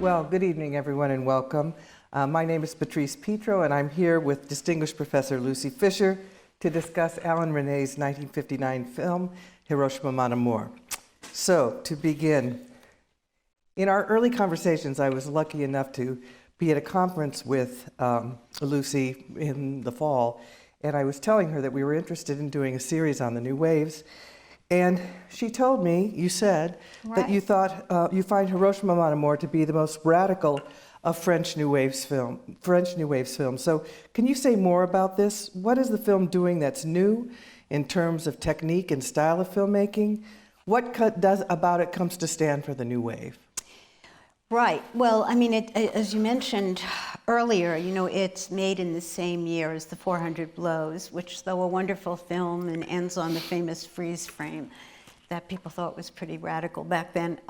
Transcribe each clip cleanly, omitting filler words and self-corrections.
Well, good evening, everyone, and welcome. My name is Patrice Petro, and I'm here with distinguished Professor Lucy Fischer to discuss Alain Resnais' 1959 film, Hiroshima Mon Amour. So, to begin, in our early conversations, I was lucky enough to be at a conference with Lucy in the fall, and I was telling her that we were interested in doing a series on the new waves. And she told me, you said, that you thought you find Hiroshima Mon Amour to be the most radical of French New Waves film. So, can you say more about this? What is the film doing that's new in terms of technique and style of filmmaking? What about it comes to stand for the new wave? Right. Well, I mean, as you mentioned earlier, you know, it's made in the same year as The 400 Blows, which, though a wonderful film and ends on the famous freeze frame that people thought was pretty radical back then,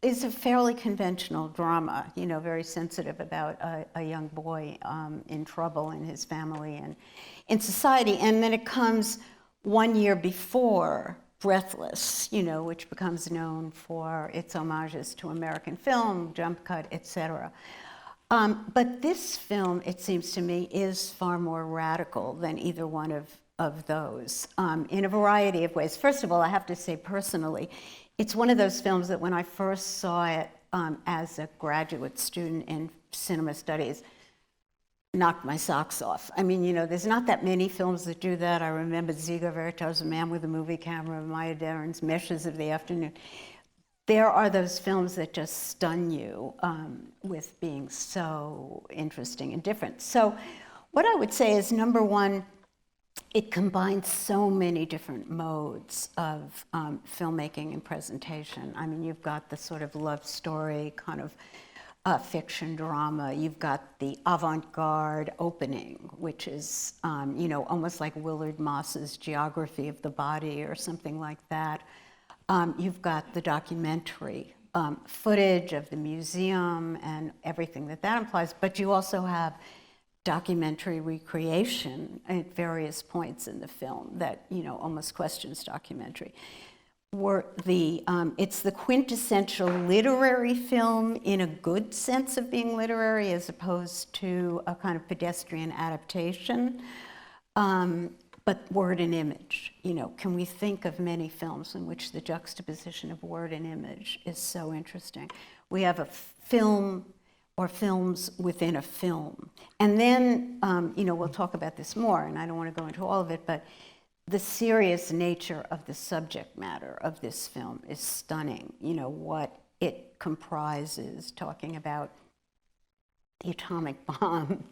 is a fairly conventional drama, you know, very sensitive about a young boy in trouble in his family and in society. And then it comes 1 year before Breathless, you know, which becomes known for its homages to American film, jump cut, etc. But this film, it seems to me, is far more radical than either one of those in a variety of ways. First of all, I have to say personally, it's one of those films that when I first saw it as a graduate student in cinema studies, knocked my socks off. I mean, you know, there's not that many films that do that. I remember Ziegler Verita's A Man with a Movie Camera, Maya Deren's Meshes of the Afternoon. There are those films that just stun you with being so interesting and different. So what I would say is, number one, it combines so many different modes of filmmaking and presentation. I mean, you've got the sort of love story kind of fiction drama. You've got the avant-garde opening, which is, you know, almost like Willard Moss's Geography of the Body or something like that. You've got the documentary footage of the museum and everything that implies, but you also have documentary recreation at various points in the film that, you know, almost questions documentary. It's the quintessential literary film in a good sense of being literary, as opposed to a kind of pedestrian adaptation, but word and image. You know, can we think of many films in which the juxtaposition of word and image is so interesting? We have a film or films within a film. And then, you know, we'll talk about this more, and I don't want to go into all of it, but the serious nature of the subject matter of this film is stunning. You know, what it comprises, talking about the atomic bomb,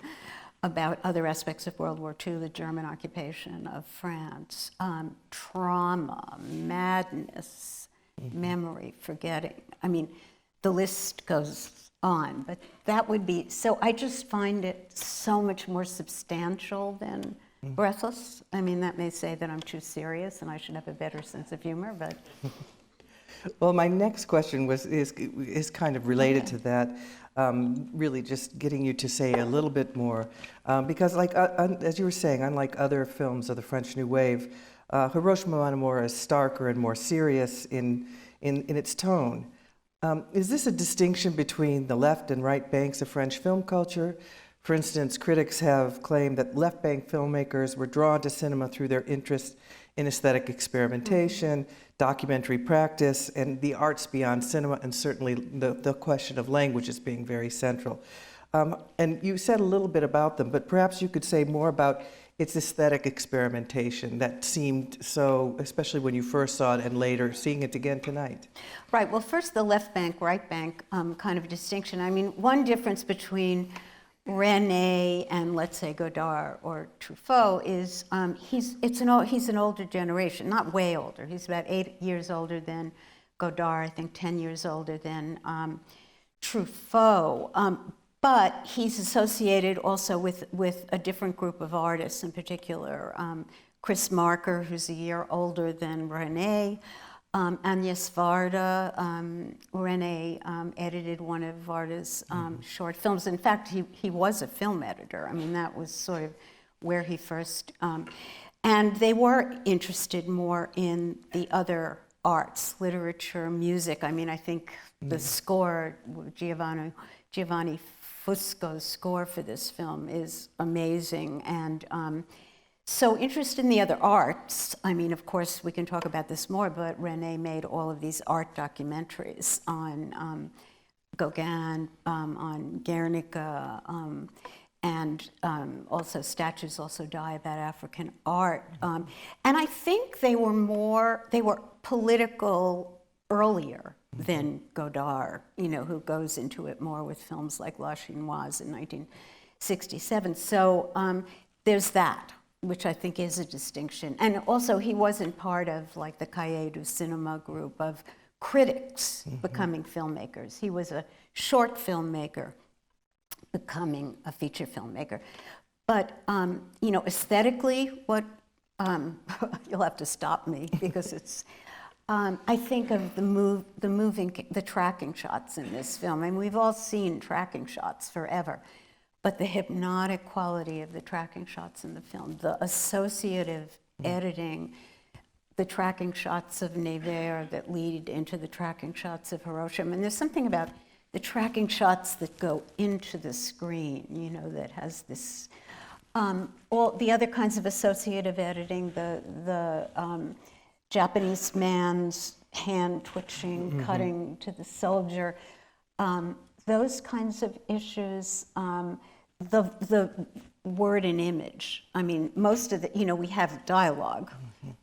about other aspects of World War II, the German occupation of France, trauma, madness, memory, forgetting. I mean, the list goes on, but that would be, so I just find it so much more substantial than Breathless. I mean, that may say that I'm too serious and I should have a better sense of humor, but. Well, my next question is kind of related to that, really just getting you to say a little bit more, because like, as you were saying, unlike other films of the French New Wave, Hiroshima Mon Amour is starker and more serious in its tone. Is this a distinction between the left and right banks of French film culture? For instance, critics have claimed that left-bank filmmakers were drawn to cinema through their interest in aesthetic experimentation, documentary practice, and the arts beyond cinema, and certainly the question of language as being very central. And you said a little bit about them, but perhaps you could say more about its aesthetic experimentation that seemed so, especially when you first saw it and later seeing it again tonight. Right, well, first the left bank, right bank kind of distinction. I mean, one difference between Resnais and, let's say, Godard or Truffaut is he's an older generation, not way older. He's about 8 years older than Godard, I think 10 years older than Truffaut. But he's associated also with a different group of artists, in particular Chris Marker, who's a year older than Resnais, Agnes Varda. Resnais edited one of Varda's short films. In fact, he was a film editor. I mean, that was sort of where he first, and they were interested more in the other arts, literature, music. I mean, I think The score, Giovanni Fusco's score for this film is amazing, and so interested in the other arts. I mean, of course, we can talk about this more, but Resnais made all of these art documentaries on Gauguin, on Guernica, and also statues also die about African art. And I think they were political earlier than Godard, you know, who goes into it more with films like La Chinoise in 1967. So there's that, which I think is a distinction. And also he wasn't part of like the Cahiers du Cinéma group of critics becoming filmmakers. He was a short filmmaker becoming a feature filmmaker. But, you know, aesthetically, what, you'll have to stop me because it's, I think of the tracking shots in this film. And we've all seen tracking shots forever. But the hypnotic quality of the tracking shots in the film, the associative editing, the tracking shots of Nevers that lead into the tracking shots of Hiroshima. And there's something about the tracking shots that go into the screen, you know, that has this, all the other kinds of associative editing, the Japanese man's hand twitching, cutting to the soldier, those kinds of issues, the word and image. I mean, most of the, you know, we have dialogue,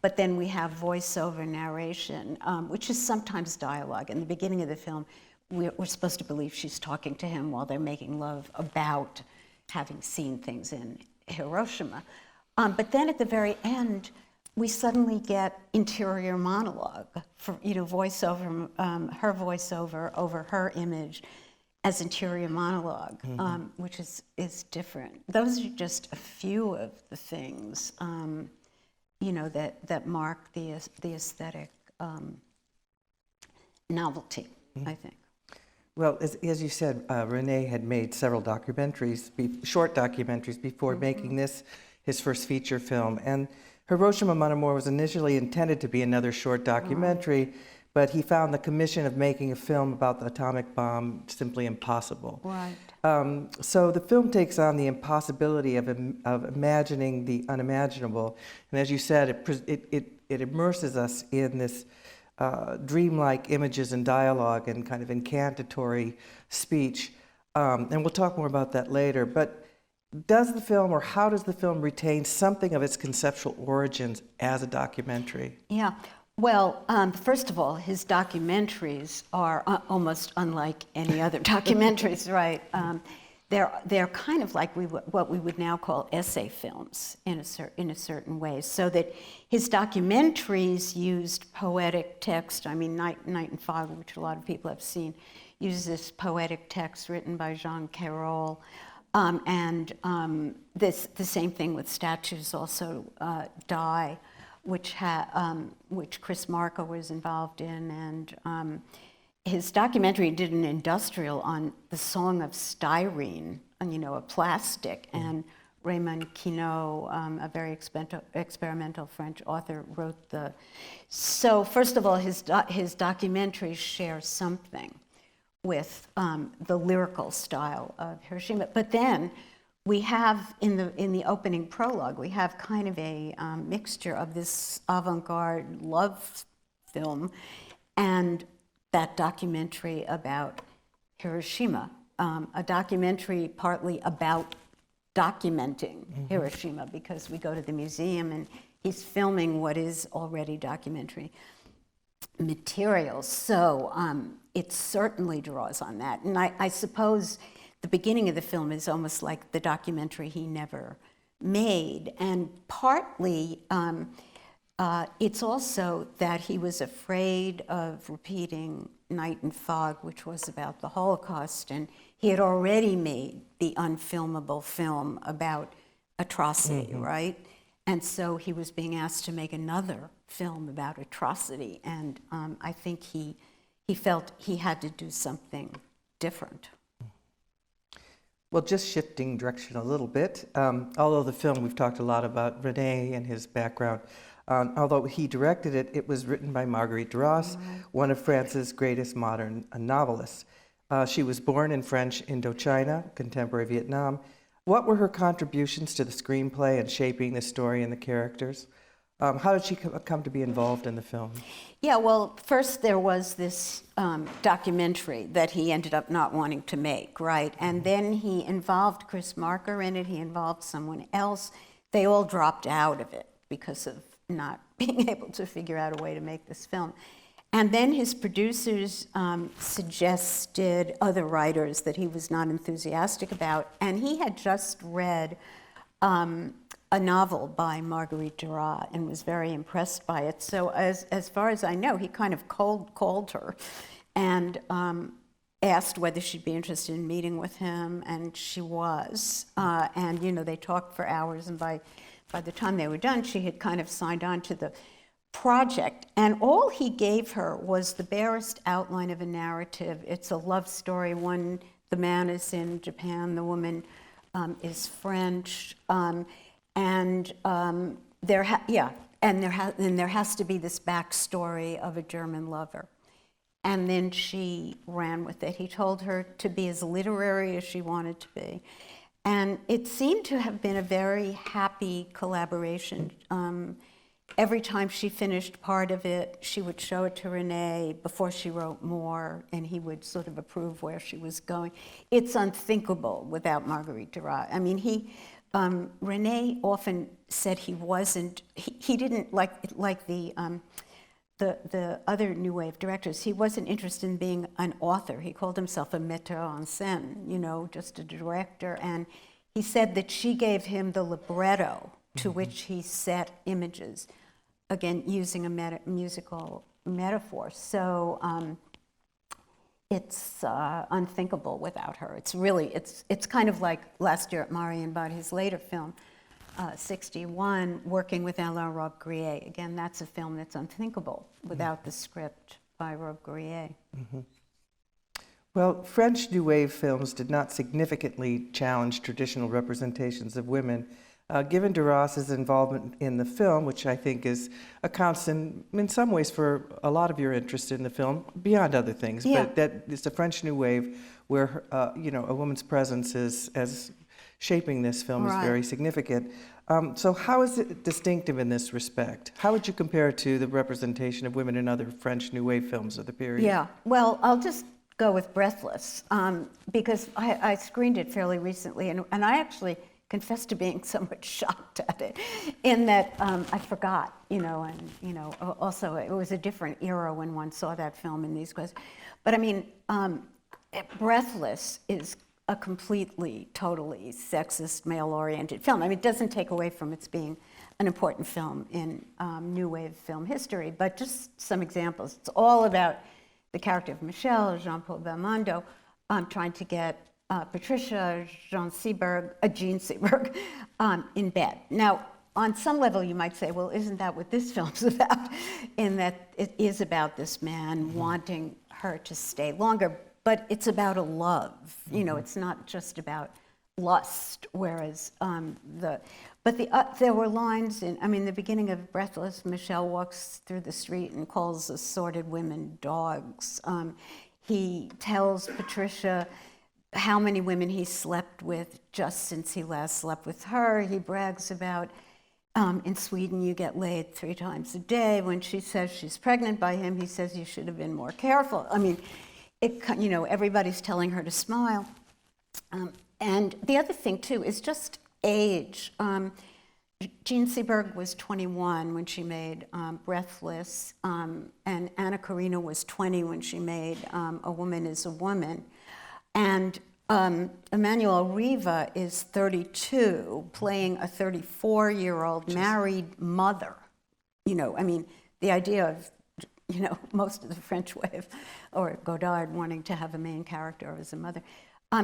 but then we have voiceover narration, which is sometimes dialogue. In the beginning of the film, we're supposed to believe she's talking to him while they're making love about having seen things in Hiroshima. But then at the very end, we suddenly get interior monologue, for, you know, voiceover, her voiceover over her image as interior monologue, which is different. Those are just a few of the things, you know, that mark the aesthetic novelty, I think. Well, as you said, Resnais had made several documentaries, short documentaries, before making this his first feature film. And Hiroshima Mon Amour was initially intended to be another short documentary, but he found the commission of making a film about the atomic bomb simply impossible. Right. So the film takes on the impossibility of imagining the unimaginable. And as you said, it immerses us in this dreamlike images and dialogue and kind of incantatory speech. And we'll talk more about that later. But does the film, or how does the film retain something of its conceptual origins as a documentary? Yeah. Well, first of all, his documentaries are almost unlike any other documentaries, right? They're kind of like what we would now call essay films in a certain way, so that his documentaries used poetic text. I mean, Night and Fog, which a lot of people have seen, uses this poetic text written by Jean Cairol, and the same thing with Statues also Die, which Chris Marker was involved in, and his documentary did an industrial on the Song of Styrene, you know, a plastic, and Raymond Queneau, a very experimental French author, wrote the. So first of all, his documentaries share something with the lyrical style of Hiroshima, but then we have in the opening prologue, we have kind of a mixture of this avant-garde love film and that documentary about Hiroshima, a documentary partly about documenting Hiroshima, because we go to the museum and he's filming what is already documentary material. So it certainly draws on that. And I suppose the beginning of the film is almost like the documentary he never made. And partly it's also that he was afraid of repeating Night and Fog, which was about the Holocaust, and he had already made the unfilmable film about atrocity, right? And so he was being asked to make another film about atrocity, and I think he felt he had to do something different. Well, just shifting direction a little bit, although the film, we've talked a lot about Resnais and his background, Although he directed it, it was written by Marguerite Duras, one of France's greatest modern novelists. She was born in French Indochina, contemporary Vietnam. What were her contributions to the screenplay and shaping the story and the characters? How did she come to be involved in the film? Yeah, well, first there was this documentary that he ended up not wanting to make, right? And then he involved Chris Marker in it, he involved someone else. They all dropped out of it because of not being able to figure out a way to make this film. And then his producers suggested other writers that he was not enthusiastic about. And he had just read a novel by Marguerite Duras and was very impressed by it. So as far as I know, he kind of called her and asked whether she'd be interested in meeting with him, and she was. And, you know, they talked for hours, and by the time they were done, she had kind of signed on to the project, and all he gave her was the barest outline of a narrative. It's a love story. The man is in Japan, the woman is French, and there has to be this backstory of a German lover. And then she ran with it. He told her to be as literary as she wanted to be. And it seemed to have been a very happy collaboration. Every time she finished part of it, she would show it to Resnais before she wrote more, and he would sort of approve where she was going. It's unthinkable without Marguerite Duras. I mean, Resnais often said he didn't like the other New Wave directors. He wasn't interested in being an author. He called himself a metteur en scène, you know, just a director. And he said that she gave him the libretto to which he set images, again, using a musical metaphor. So it's unthinkable without her. It's kind of like last year at Marienbad, his later film, 61, working with Alain Resnais. Again, that's a film that's unthinkable without the script by Resnais. Mm-hmm. Well, French New Wave films did not significantly challenge traditional representations of women. Given Duras's involvement in the film, which I think accounts in some ways for a lot of your interest in the film, beyond other things, but that it's the French New Wave where a woman's presence as shaping this film is very significant. So how is it distinctive in this respect? How would you compare it to the representation of women in other French New Wave films of the period? Yeah, well, I'll just go with Breathless, because I screened it fairly recently, and I actually confessed to being somewhat shocked at it, in that I forgot, also it was a different era when one saw that film in these ways. But I mean, Breathless is a completely, totally sexist, male-oriented film. I mean, it doesn't take away from its being an important film in New Wave film history, but just some examples. It's all about the character of Michel, Jean-Paul Belmondo, trying to get Patricia, Jean Seberg, in bed. Now, on some level, you might say, well, isn't that what this film's about? In that it is about this man wanting her to stay longer, but it's about a love. It's not just about lust. Whereas there were lines in, the beginning of Breathless, Michel walks through the street and calls assorted women dogs. He tells Patricia how many women he slept with just since he last slept with her. He brags about, in Sweden, you get laid 3 times a day. When she says she's pregnant by him, he says you should have been more careful. I mean, everybody's telling her to smile. And the other thing, too, is just age. Jean Seberg was 21 when she made Breathless, and Anna Karina was 20 when she made A Woman is a Woman. And Emmanuel Riva is 32, playing a 34-year-old married mother. The idea of, most of the French Wave, or Godard wanting to have a main character as a mother.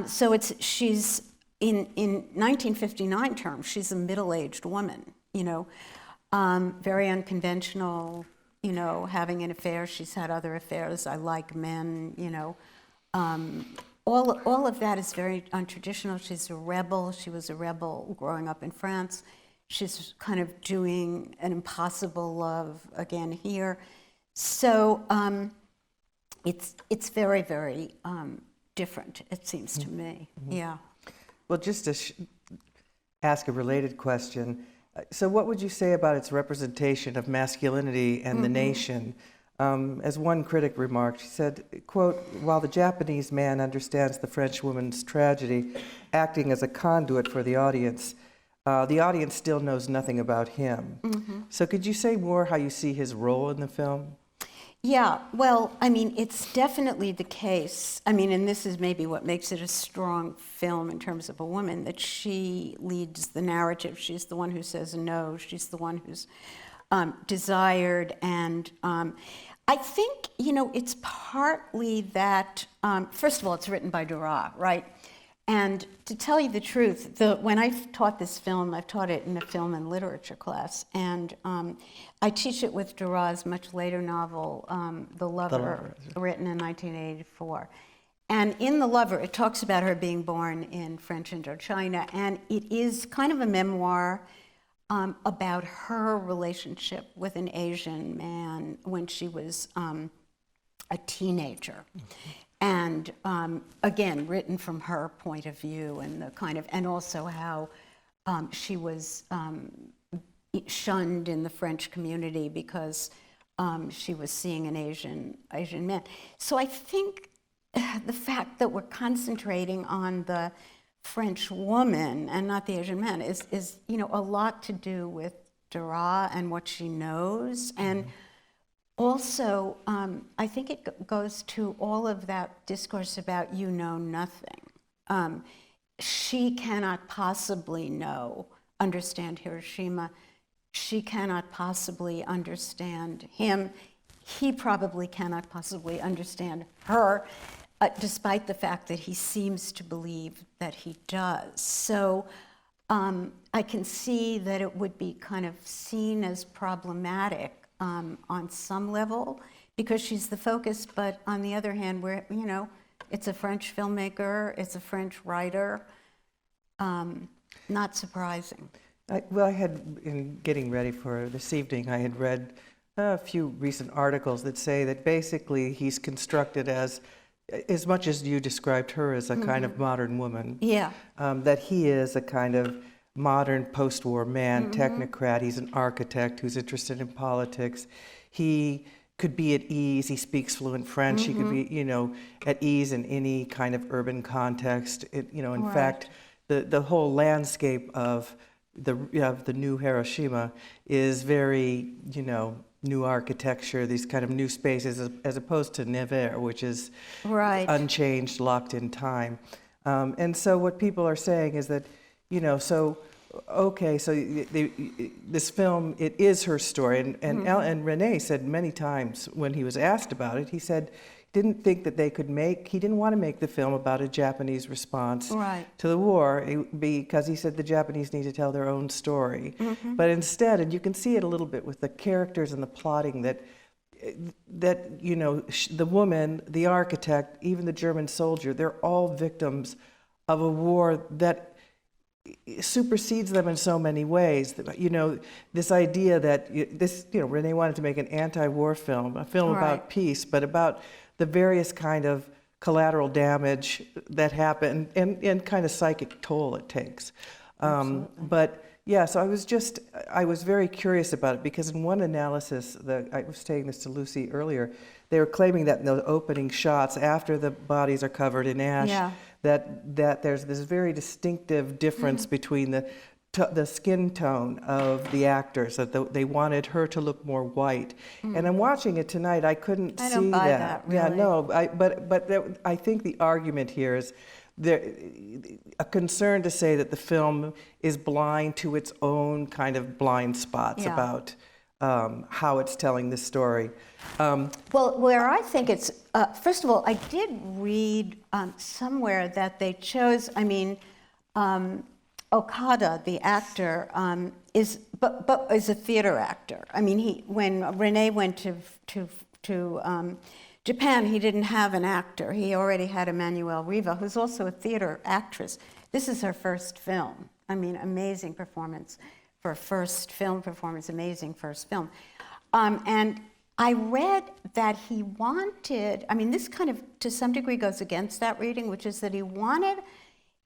So she's, in 1959 terms, she's a middle-aged woman, very unconventional, having an affair. She's had other affairs. I like men, All of that is very untraditional. She's a rebel. She was a rebel growing up in France. she's kind of doing an impossible love again here. So it's very, very different, it seems to me. Yeah. Well, just to ask a related question, so what would you say about its representation of masculinity and the nation? As one critic remarked, she said, quote, "While the Japanese man understands the French woman's tragedy, acting as a conduit for the audience still knows nothing about him." So could you say more how you see his role in the film? Yeah, well, I mean, it's definitely the case. I mean, and this is maybe what makes it a strong film in terms of a woman, that she leads the narrative. She's the one who says no. She's the one who's desired. And I think, it's partly that, first of all, it's written by Duras, right? And to tell you the truth, when I've taught this film, I've taught it in a film and literature class, and I teach it with Duras' much later novel, The Lover, written in 1984. And in The Lover, it talks about her being born in French Indochina, and it is kind of a memoir about her relationship with an Asian man when she was a teenager. And again, written from her point of view, and and also how she was shunned in the French community because she was seeing an Asian man. So I think the fact that we're concentrating on the French woman and not the Asian man is a lot to do with Duras and what she knows. And also, I think it goes to all of that discourse about you know nothing. She cannot possibly understand Hiroshima. She cannot possibly understand him. He probably cannot possibly understand her, despite the fact that he seems to believe that he does. So I can see that it would be kind of seen as problematic on some level, because she's the focus, but on the other hand, it's a French filmmaker, it's a French writer, not surprising. I had, in getting ready for this evening, I had read a few recent articles that say that basically he's constructed as much as you described her as a kind of modern woman, that he is a kind of modern post-war man, technocrat. He's an architect who's interested in politics. He could be at ease. He speaks fluent French. He could be, at ease in any kind of urban context. In fact, the whole landscape of the new Hiroshima is very, new architecture, these kind of new spaces, as opposed to Nevers, which is unchanged, locked in time. And so what people are saying is that, this film, it is her story. And Resnais said many times when he was asked about it, he said he didn't think that he didn't want to make the film about a Japanese response to the war, because he said the Japanese need to tell their own story. But instead, and you can see it a little bit with the characters and the plotting, that the woman, the architect, even the German soldier, they're all victims of a war that supersedes them in so many ways. This idea that Resnais wanted to make an anti-war film, a film about peace, but about the various kind of collateral damage that happen and kind of psychic toll it takes. But yeah, so I was very curious about it, because in one analysis, I was saying this to Lucy earlier, they were claiming that in the opening shots, after the bodies are covered in ash, that there's this very distinctive difference between the skin tone of the actors, that they wanted her to look more white. And I'm watching it tonight, I couldn't see that. I don't buy that, really. Yeah, no, but I think the argument here is a concern to say that the film is blind to its own kind of blind spots about how it's telling this story. Well, where I think it's, first of all, I did read somewhere that they chose, Okada, the actor, is a theater actor. When Resnais went to Japan, he didn't have an actor. He already had Emmanuelle Riva, who's also a theater actress. This is her first film. Amazing performance for a first film performance, amazing first film. And I read that he wanted, I mean, this kind of, to some degree, goes against that reading, which is that he wanted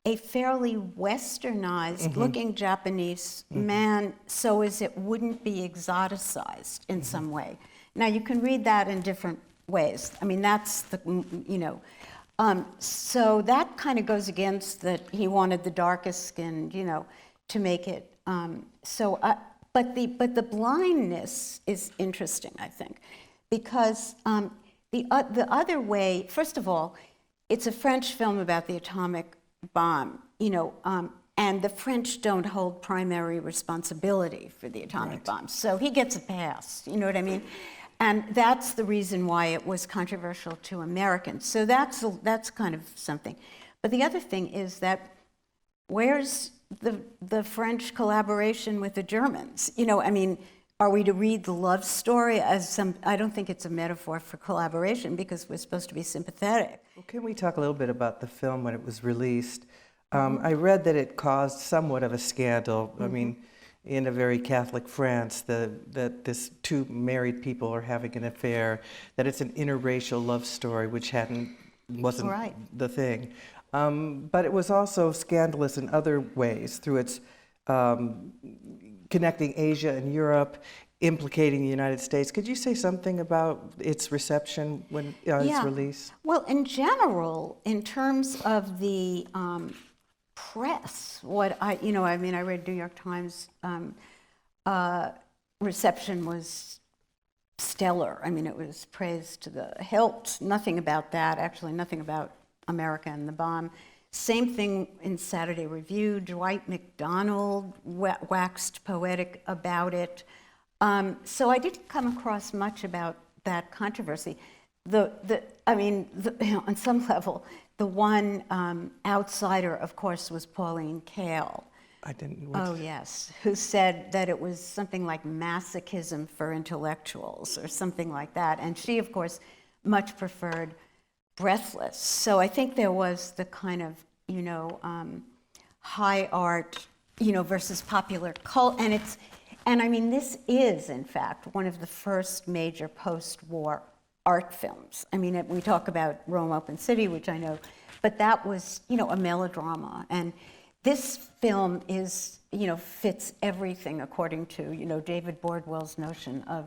a fairly westernized looking Japanese man so as it wouldn't be exoticized in some way. Now, you can read that in different ways. I mean, that's the, you know, so that kind of goes against that he wanted the darkest skinned, you know, to make it, but the blindness is interesting, I think, because the other way, first of all, it's a French film about the atomic bomb, you know, and the French don't hold primary responsibility for the atomic bomb, so he gets a pass, you know what I mean? And that's the reason why it was controversial to Americans. So that's kind of something. But the other thing is that where's the French collaboration with the Germans? You know, I mean, are we to read the love story as some, I don't think it's a metaphor for collaboration because we're supposed to be sympathetic. Well, can we talk a little bit about the film when it was released? I read that it caused somewhat of a scandal. I mean, in a very Catholic France, that this two married people are having an affair, that it's an interracial love story, which wasn't the thing. But it was also scandalous in other ways through its connecting Asia and Europe, implicating the United States. Could you say something about its reception when its release? Well, in general, in terms of the press, I read New York Times reception was stellar. I mean, it was praised to the hilt. Nothing about that, actually, nothing about America and the bomb. Same thing in Saturday Review. Dwight McDonald waxed poetic about it. So I didn't come across much about that controversy. On some level, the one outsider, of course, was Pauline Kael. I didn't. Oh, yes, who said that it was something like masochism for intellectuals or something like that. And she, of course, much preferred Breathless. So I think there was the kind of, high art, versus popular cult. And I mean, this is, in fact, one of the first major post-war art films. I mean, we talk about Rome Open City, which I know, but that was, a melodrama. And this film is, fits everything according to, David Bordwell's notion of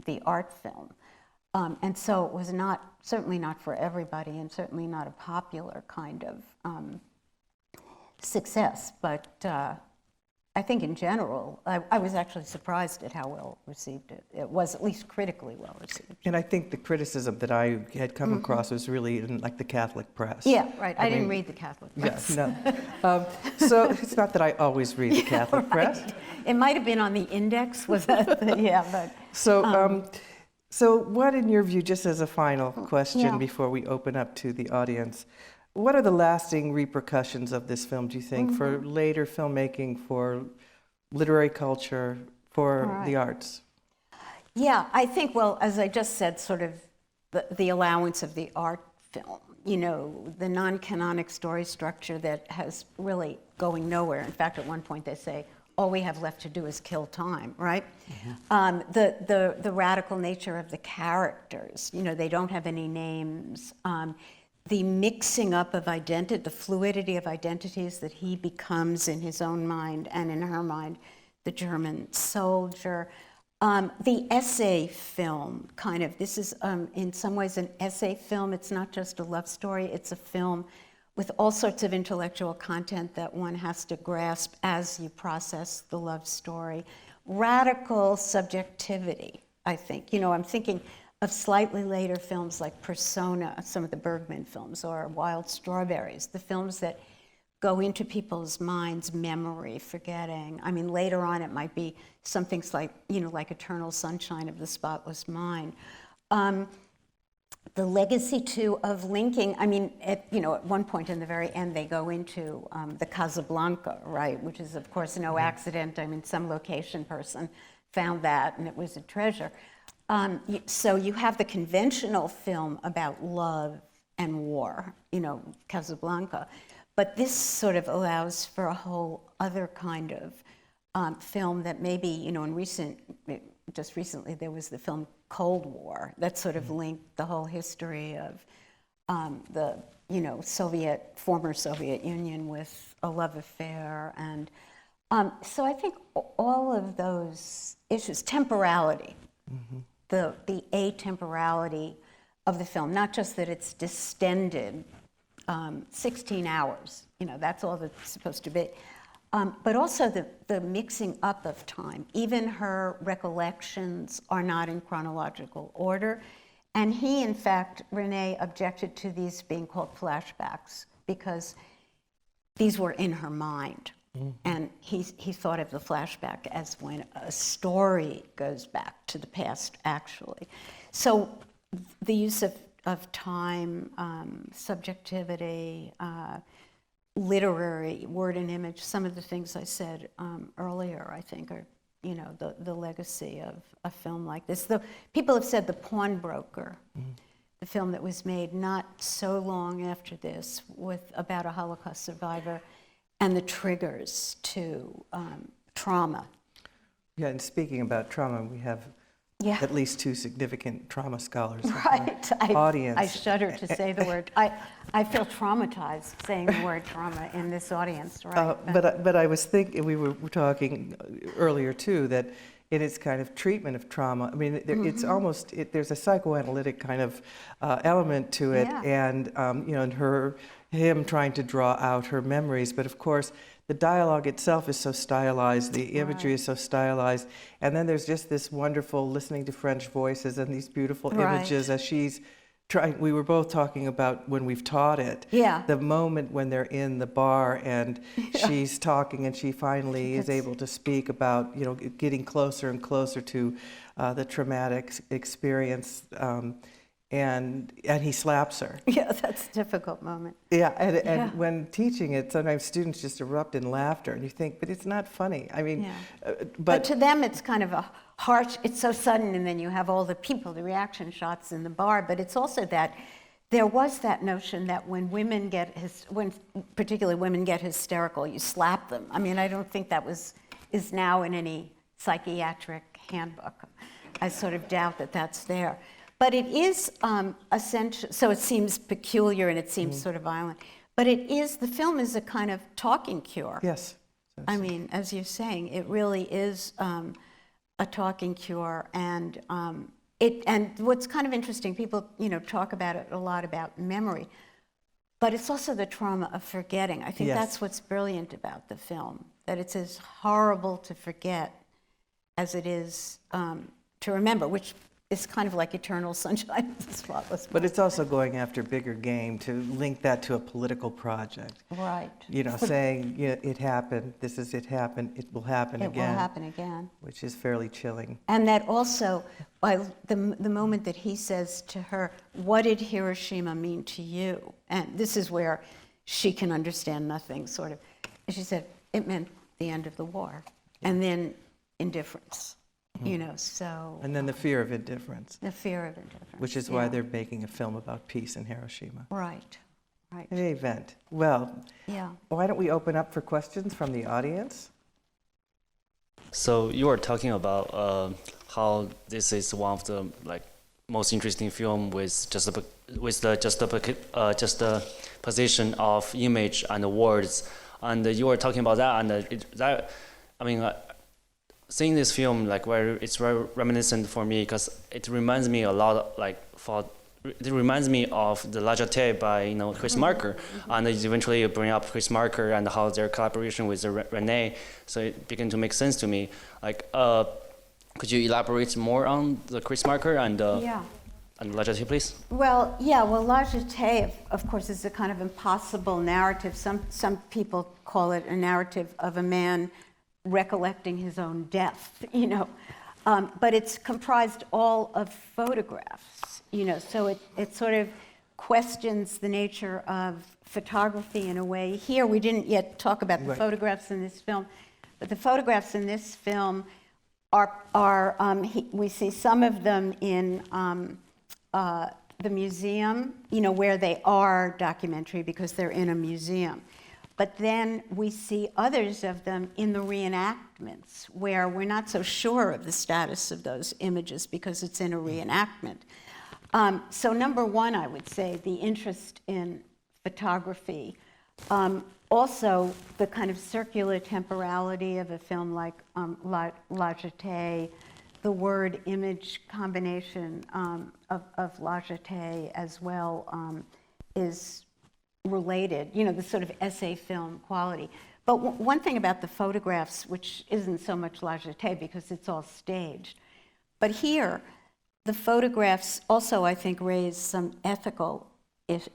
the art film. And so it was certainly not for everybody, and certainly not a popular kind of success. But I think in general, I was actually surprised at how well received it. It was at least critically well received. And I think the criticism that I had come across was really in like the Catholic press. Yeah, right. I didn't read the Catholic press. Yeah, no. So it's not that I always read the Catholic press. It might have been on the index, was that? But. So what, in your view, just as a final question before we open up to the audience, what are the lasting repercussions of this film, do you think, for later filmmaking, for literary culture, for the arts? Yeah, I think, well, as I just said, sort of the allowance of the art film, the non-canonic story structure that has really going nowhere. In fact, at one point they say, all we have left to do is kill time, right? The radical nature of the characters, they don't have any names. The mixing up of identity, the fluidity of identities that he becomes in his own mind and in her mind, the German soldier. The essay film, kind of, this is in some ways an essay film. It's not just a love story, it's a film with all sorts of intellectual content that one has to grasp as you process the love story. Radical subjectivity, I think. I'm thinking of slightly later films like Persona, some of the Bergman films, or Wild Strawberries, the films that go into people's minds, memory, forgetting. I mean, later on it might be something like, like Eternal Sunshine of the Spotless Mind. The legacy, too, of linking, I mean, at one point in the very end, they go into the Casablanca, right, which is, of course, no accident. I mean, some location person found that, and it was a treasure. So you have the conventional film about love and war, Casablanca, but this sort of allows for a whole other kind of film that maybe, just recently there was the film Cold War that sort of linked the whole history of the, former Soviet Union with a love affair. And so I think all of those issues, temporality, the atemporality of the film, not just that it's distended 16 hours, that's all that's supposed to be, but also the mixing up of time. Even her recollections are not in chronological order. And he, in fact, Resnais objected to these being called flashbacks because these were in her mind. And he thought of the flashback as when a story goes back to the past, actually. So the use of time, subjectivity, literary, word and image, some of the things I said earlier, I think, are the legacy of a film like this. People have said The Pawnbroker, the film that was made not so long after this, about a Holocaust survivor, and the triggers to trauma. Yeah, and speaking about trauma, we have at least 2 significant trauma scholars in Right. our audience. I shudder to say the word. I feel traumatized saying the word trauma in this audience, right? But I was thinking, we were talking earlier too, that in its kind of treatment of trauma, I mean, it's almost, there's a psychoanalytic kind of element to it, and and him trying to draw out her memories, but of course, the dialogue itself is so stylized, the imagery is so stylized, and then there's just this wonderful listening to French voices and these beautiful images as she's trying. We were both talking about when we've taught it, the moment when they're in the bar and she's talking and she finally is able to speak about, getting closer and closer to the traumatic experience. And he slaps her. Yeah, that's a difficult moment. Yeah, and when teaching it, sometimes students just erupt in laughter, and you think, but it's not funny. I mean, but to them, it's kind of a harsh. It's so sudden, and then you have all the people, the reaction shots in the bar. But it's also that there was that notion that when particularly women get hysterical, you slap them. I mean, I don't think that is now in any psychiatric handbook. I sort of doubt that that's there. But it is essential, so it seems peculiar and it seems sort of violent, but the film is a kind of talking cure. Yes. I mean, as you're saying, it really is a talking cure, and what's kind of interesting, people, talk about it a lot about memory, but it's also the trauma of forgetting. I think that's what's brilliant about the film, that it's as horrible to forget as it is to remember, which is kind of like Eternal Sunshine of the Spotless Mind. But it's also going after bigger game to link that to a political project. Right. Saying, it happened, it happened, it will happen again. It will happen again. Which is fairly chilling. And that also, the moment that he says to her, what did Hiroshima mean to you? And this is where she can understand nothing, sort of. And she said, it meant the end of the war. And then indifference. So... And then the fear of indifference. The fear of indifference. Which is why they're making a film about peace in Hiroshima. Right. An event. Well, why don't we open up for questions from the audience? So you were talking about how this is one of the most interesting film with the juxtaposition of image and words, and you were talking about that, and seeing this film, where it's very reminiscent for me, because it reminds me a lot, it reminds me of The Lajate by Chris Marker, and eventually you bring up Chris Marker and how their collaboration with Resnais, so it began to make sense to me. Could you elaborate more on the Chris Marker and Lajate, please? Well, Lajate, of course, is a kind of impossible narrative. Some people call it a narrative of a man recollecting his own death, but it's comprised all of photographs, so it sort of questions the nature of photography in a way. Here, we didn't yet talk about the photographs in this film, but the photographs in this film we see some of them in the museum, where they are documentary because they're in a museum. But then we see others of them in the reenactments where we're not so sure of the status of those images because it's in a reenactment. So number one, I would say the interest in photography. Also, the kind of circular temporality of a film like La Jetée, the word-image combination of La Jetée as well is related, the sort of essay film quality. But one thing about the photographs, which isn't so much La Jetée because it's all staged, but here, the photographs also, I think, raise some ethical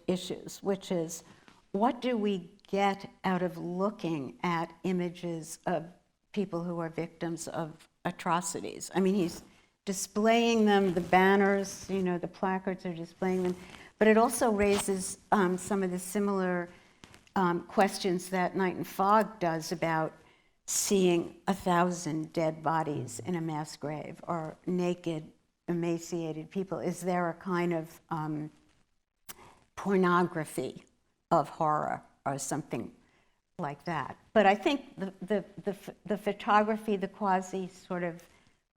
issues, which is, what do we get out of looking at images of people who are victims of atrocities? I mean, he's displaying them, the banners, the placards are displaying them, but it also raises some of the similar questions that Night and Fog does about seeing 1,000 dead bodies in a mass grave or naked, emaciated people. Is there a kind of pornography of horror or something like that? But I think the photography, the quasi sort of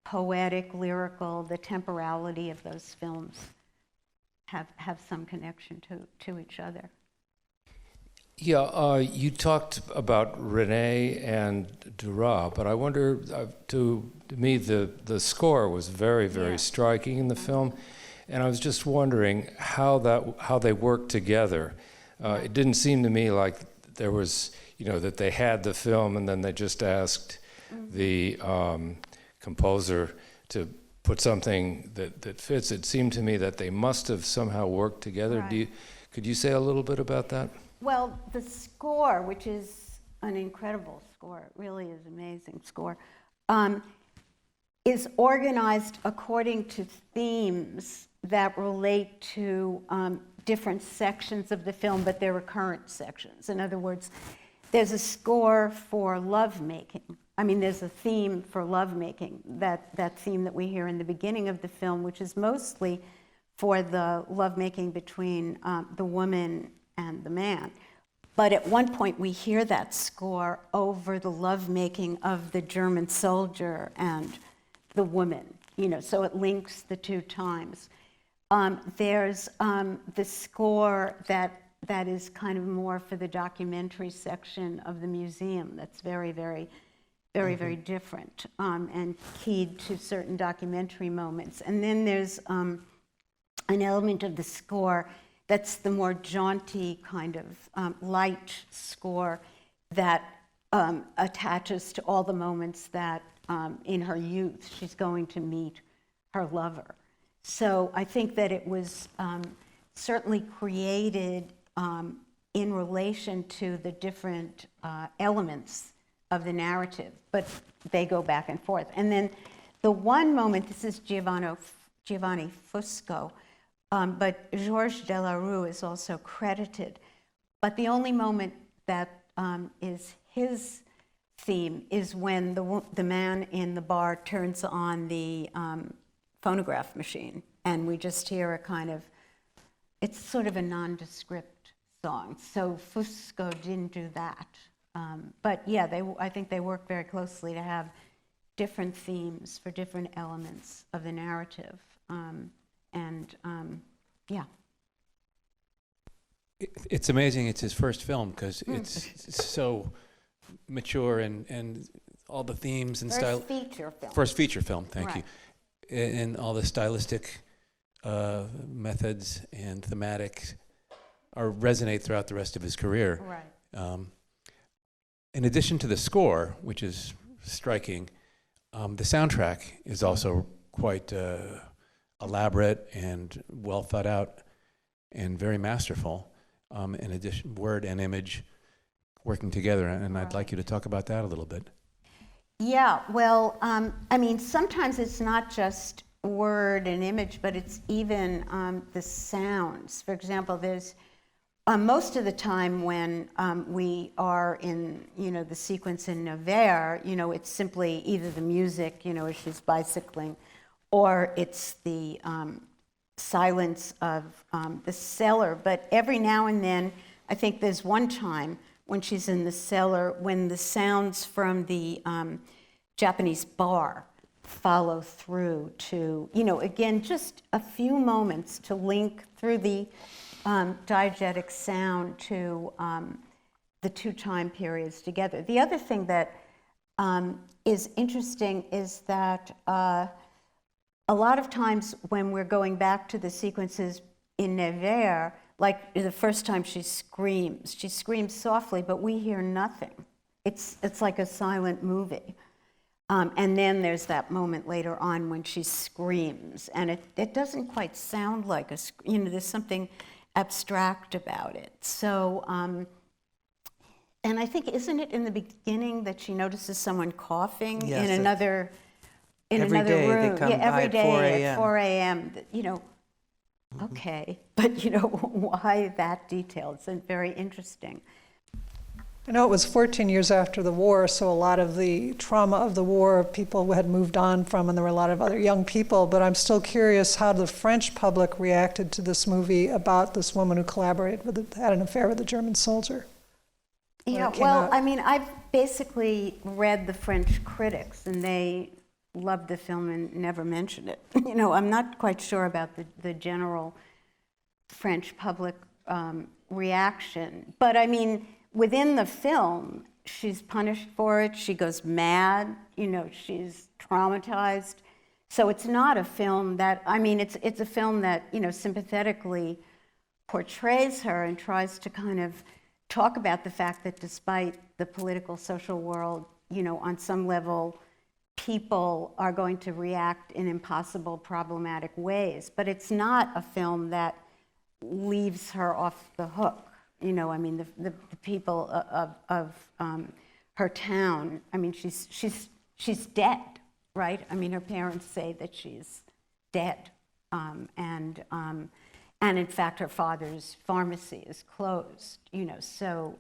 poetic, lyrical, the temporality of those films have some connection to each other. Yeah, you talked about Resnais and Duras, but I wonder, to me, the score was very, very striking in the film, and I was just wondering how they worked together. It didn't seem to me like there was, that they had the film and then they just asked the composer to put something that fits. It seemed to me that they must have somehow worked together. Right. Could you say a little bit about that? Well, the score, which is an incredible score, it really is an amazing score, is organized according to themes that relate to different sections of the film, but they're recurrent sections. In other words, there's a score for lovemaking. I mean, there's a theme for lovemaking, that theme that we hear in the beginning of the film, which is mostly for the lovemaking between the woman and the man. But at one point we hear that score over the lovemaking of the German soldier and the woman, so it links the two times. There's the score that is kind of more for the documentary section of the museum that's very, very, very, very different and keyed to certain documentary moments. And then there's an element of the score that's the more jaunty kind of light score that attaches to all the moments that in her youth she's going to meet her lover. So I think that it was certainly created in relation to the different elements of the narrative, but they go back and forth. And then the one moment, this is Giovanni Fusco, but Georges Delarue is also credited. But the only moment that is his theme is when the man in the bar turns on the phonograph machine, and we just hear a kind of, it's sort of a nondescript song. So Fusco didn't do that. But yeah, I think they work very closely to have different themes for different elements of the narrative. Yeah. It's amazing it's his first film because it's so mature and all the themes and style. First feature film. First feature film, thank Right. you. And all the stylistic methods and thematic resonate throughout the rest of his career. Right. In addition to the score, which is striking, the soundtrack is also quite elaborate and well thought out and very masterful. In addition, word and image working together, and I'd like you to talk about that a little bit. Yeah, well, I mean, sometimes it's not just word and image, but it's even the sounds. For example, there's most of the time when we are in, the sequence in Nevers, it's simply either the music, as she's bicycling, or it's the silence of the cellar. But every now and then, I think there's one time when she's in the cellar, when the sounds from the Japanese bar follow through to, again, just a few moments to link through the diegetic sound to the two time periods together. The other thing that is interesting is that a lot of times when we're going back to the sequences in Nevers, like the first time she screams softly, but we hear nothing. It's like a silent movie. And then there's that moment later on when she screams, and it doesn't quite sound like there's something abstract about it. So, and I think, isn't it in the beginning that she notices someone coughing in another every day room? they come by every at day 4 at a.m. 4 a.m. Okay, but why that detail? It's very interesting. I know it was 14 years after the war, so a lot of the trauma of the war people had moved on from, and there were a lot of other young people, but I'm still curious how the French public reacted to this movie about this woman who had an affair with a German soldier. Yeah, well, I mean, I've basically read the French critics, and they loved the film and never mentioned it. I'm not quite sure about the general French public reaction, but I mean, within the film, she's punished for it. She goes mad. She's traumatized. So it's not a film that, I mean, it's a film that, sympathetically portrays her and tries to kind of talk about the fact that despite the political, social world, on some level, people are going to react in impossible, problematic ways. But it's not a film that leaves her off the hook. I mean, the people of her town, I mean, she's dead, right? I mean, her parents say that she's dead. And in fact, her father's pharmacy is closed, so.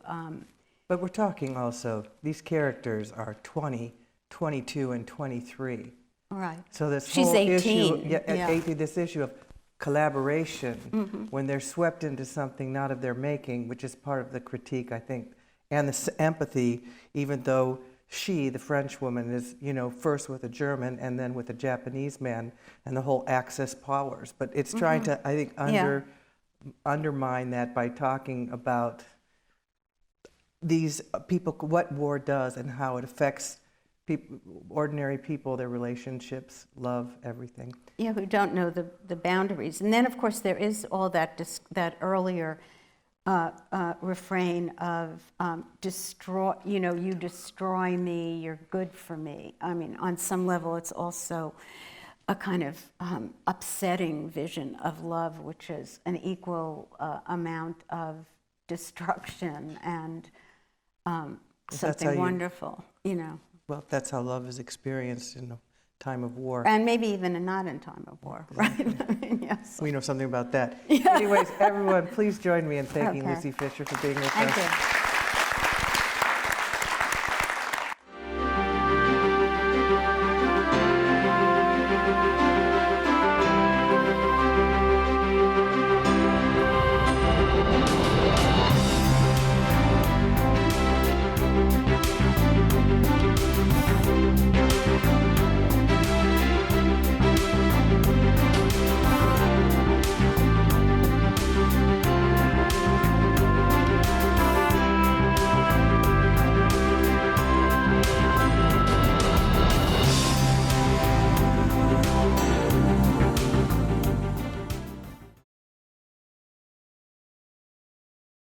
But we're talking also, these characters are 20, 22, and 23. Right. So this She's whole 18. issue, this issue of collaboration, when they're swept into something not of their making, which is part of the critique, I think, and the empathy, even though she, the French woman, is, first with a German and then with a Japanese man, and the whole Axis powers. But it's trying to, I think, undermine that by talking about these people, what war does and how it affects people, ordinary people, their relationships, love, everything. Yeah, who don't know the boundaries. And then, of course, there is all that earlier refrain of destroy. You destroy me, you're good for me. I mean, on some level, it's also a kind of upsetting vision of love, which is an equal amount of destruction and something wonderful. Well, that's how love is experienced in a time of war. And maybe even not in time of war, right? I mean, yes. We know something about that. Anyways, everyone, please join me in thanking Lucy Fischer for being with us. Thank you.